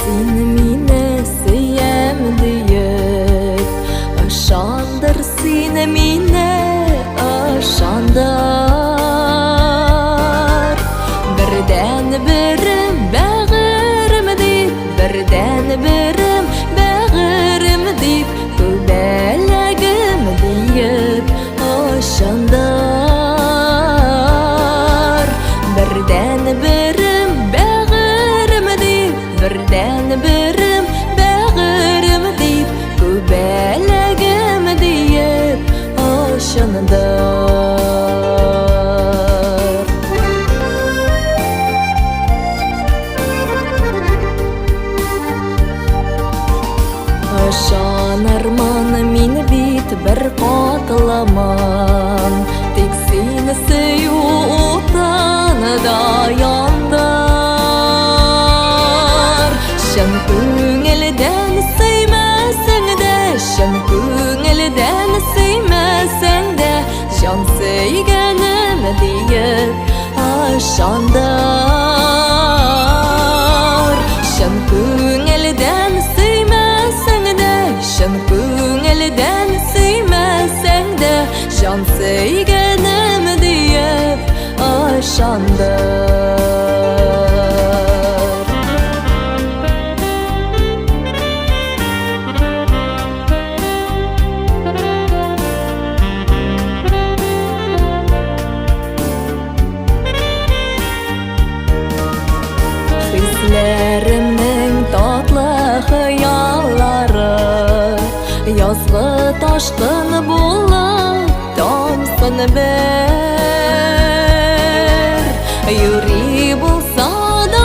Seni mine seyem deyip aşandır, seni mine aşandır. Birden birim bağırım deyip, birden birim bağırım deyip, göbelegim deyip aşandır. Birden birim bağırım deyip, birden birim bağırım deyip, göbelegim deyip aşandır. Aşanarman min bit bir katlaman, tek seni seyutan da yandar. Şan köngülden sevmesen de, şan köngülden sevmesen de, can sevgenim deyip aşandar. Şan köngülden sevmesen de, şan köngülden sevmesen de, can sevgenim deyip aşandar. Hislerimning tatlı hayallari yazgı taşqin bo'lib tomsin bir. Yuri bo'lsa da